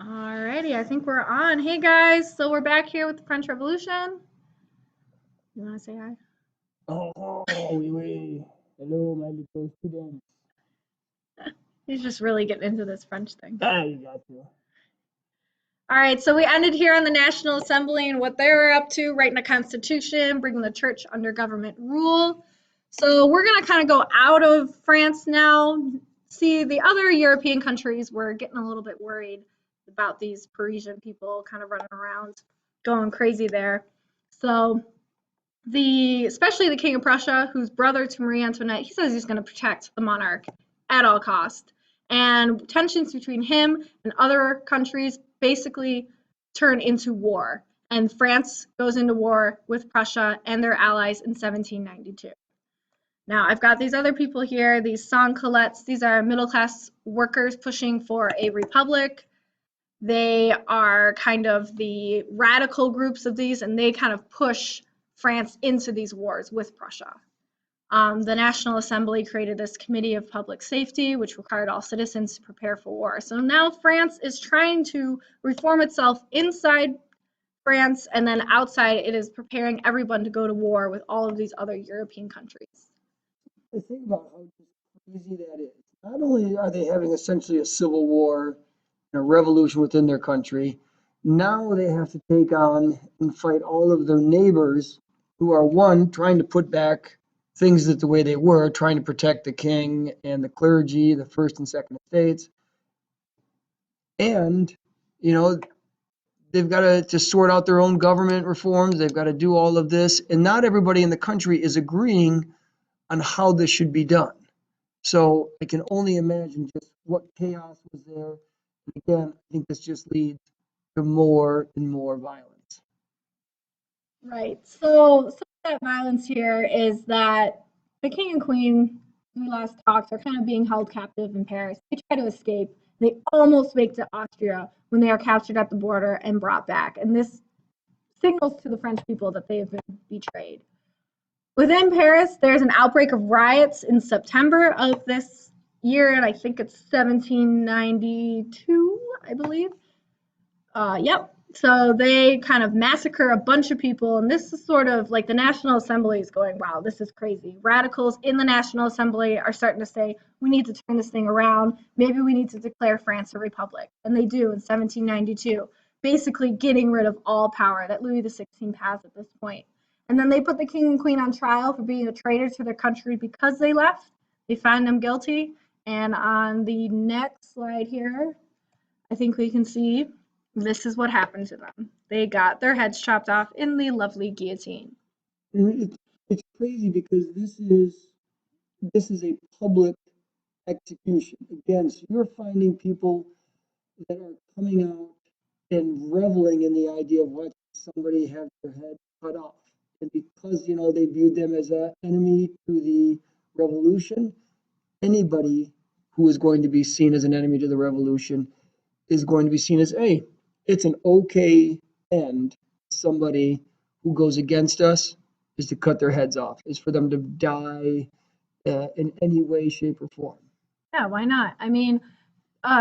Alrighty, I think we're on. Hey guys, so we're back here with the French Revolution. You want to say hi? Oh, oui, oui. Hello, my little student. He's just really getting into this French thing. You got to. All right, so we ended here on the National Assembly and what they were up to, writing a constitution, bringing the church under government rule. So we're going to kind of go out of France now. See, the other European countries were getting a little bit worried about these Parisian people kind of running around, going crazy there. So especially the King of Prussia, who's brother to Marie Antoinette, he says he's going to protect the monarch at all cost. And tensions between him and other countries basically turn into war. And France goes into war with Prussia and their allies in 1792. Now, I've got these other people here, these sans-culottes. These are middle-class workers pushing for a republic. They are kind of the radical groups of these, and they kind of push France into these wars with Prussia. The National Assembly created this Committee of Public Safety, which required all citizens to prepare for war. So now France is trying to reform itself inside France, and then outside it is preparing everyone to go to war with all of these other European countries. Think about how crazy that is. Not only are they having essentially a civil war and a revolution within their country, now they have to take on and fight all of their neighbors who are, one, trying to put back things that the way they were, trying to protect the king and the clergy, the first and second estates. And, they've got to sort out their own government reforms. They've got to do all of this. And not everybody in the country is agreeing on how this should be done. So I can only imagine just what chaos was there. And again, I think this just leads to more and more violence. Right. So some of that violence here is that the king and queen, we last talked, are kind of being held captive in Paris. They try to escape. They almost make it to Austria when they are captured at the border and brought back. And this signals to the French people that they have been betrayed. Within Paris, there's an outbreak of riots in September of this year, and I think it's 1792, I believe. Yep. So they kind of massacre a bunch of people, and this is sort of like the National Assembly is going, wow, this is crazy. Radicals in the National Assembly are starting to say, we need to turn this thing around. Maybe we need to declare France a republic. And they do in 1792, basically getting rid of all power that Louis XVI has at this point. And then they put the king and queen on trial for being a traitor to their country because they left. They found them guilty. And on the next slide here, I think we can see this is what happened to them. They got their heads chopped off in the lovely guillotine. It's crazy because this is a public execution. Again, so you're finding people that are coming out and reveling in the idea of what somebody have their head cut off. And because, they viewed them as an enemy to the revolution, anybody who is going to be seen as an enemy to the revolution is going to be seen as, hey, it's an okay end. Somebody who goes against us is to cut their heads off, is for them to die in any way, shape, or form. Yeah, why not? I mean,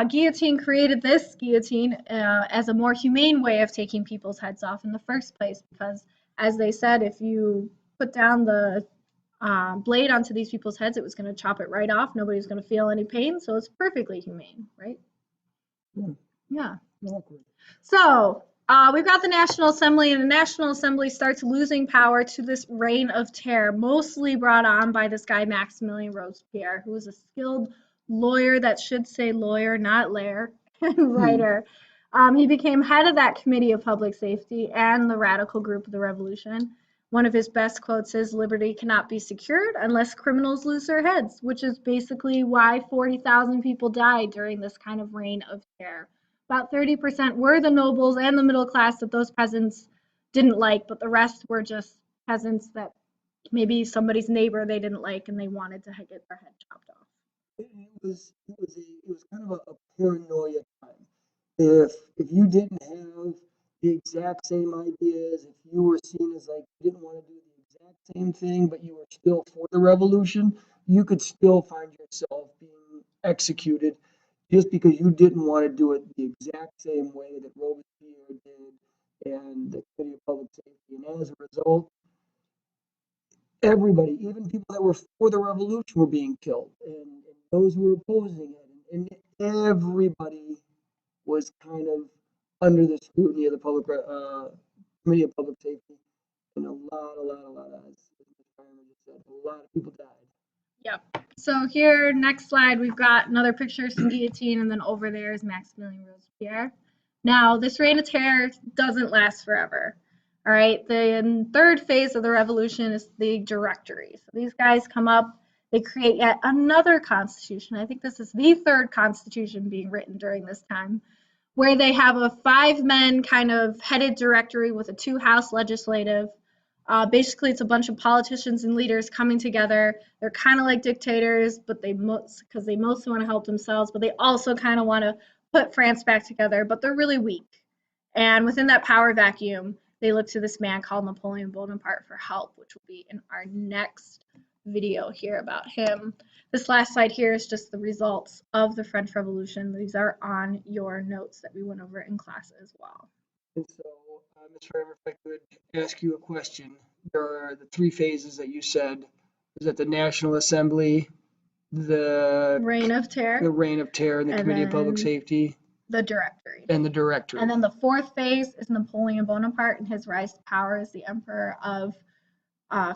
guillotine created this guillotine as a more humane way of taking people's heads off in the first place, because as they said, if you put down the blade onto these people's heads, it was going to chop it right off. Nobody's going to feel any pain, so it's perfectly humane, right? Yeah. So we've got the National Assembly, and the National Assembly starts losing power to this reign of terror, mostly brought on by this guy, Maximilien Robespierre, who was a skilled lawyer, that should say lawyer, not lair, and writer. He became head of that Committee of Public Safety and the radical group of the Revolution. One of his best quotes is, "Liberty cannot be secured unless criminals lose their heads," which is basically why 40,000 people died during this kind of reign of terror. About 30% were the nobles and the middle class that those peasants didn't like, but the rest were just peasants that maybe somebody's neighbor they didn't like and they wanted to get their head chopped off. It was kind of a paranoia time. If you didn't have the exact same ideas, if you were seen as like you didn't want to do the exact same thing, but you were still for the revolution, you could still find yourself being executed just because you didn't want to do it the exact same way that Robespierre did and the Committee of Public Safety. And as a result, everybody, even people that were for the revolution, were being killed, and those who were opposing it, and everybody was kind of under the scrutiny of the Committee of Public Safety, and a lot, as Mr. Fireman just said, a lot of people died. Yep. So here, next slide, we've got another picture of some guillotine, and then over there is Maximilien Robespierre. Now, this reign of terror doesn't last forever. All right, the third phase of the revolution is the Directory. So these guys come up, they create yet another constitution. I think this is the third constitution being written during this time, where they have a 5-men kind of headed directory with a 2-house legislative. Basically, it's a bunch of politicians and leaders coming together. They're kind of like dictators, but because they mostly want to help themselves, but they also kind of want to put France back together, but they're really weak. And within that power vacuum, they look to this man called Napoleon Bonaparte for help, which will be in our next video here about him. This last slide here is just the results of the French Revolution. These are on your notes that we went over in class as well. And so, Ms. Farmer, if I could ask you a question. There are the 3 phases that you said. Is that the National Assembly, the Reign of Terror, and the Committee of Public Safety, the Directory. and the Directory. And then the 4th phase is Napoleon Bonaparte and his rise to power as the Emperor of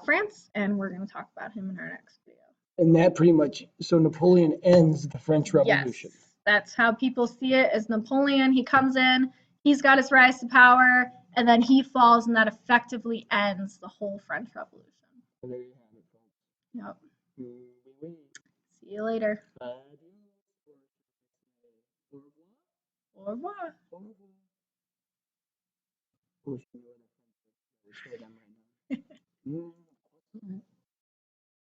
France, and we're going to talk about him in our next video. And that pretty much, so Napoleon ends the French Revolution. Yes, that's how people see it, as Napoleon. He comes in, he's got his rise to power, and then he falls, and that effectively ends the whole French Revolution. So there you have it, folks. Yep. See you later. Au revoir. Au revoir.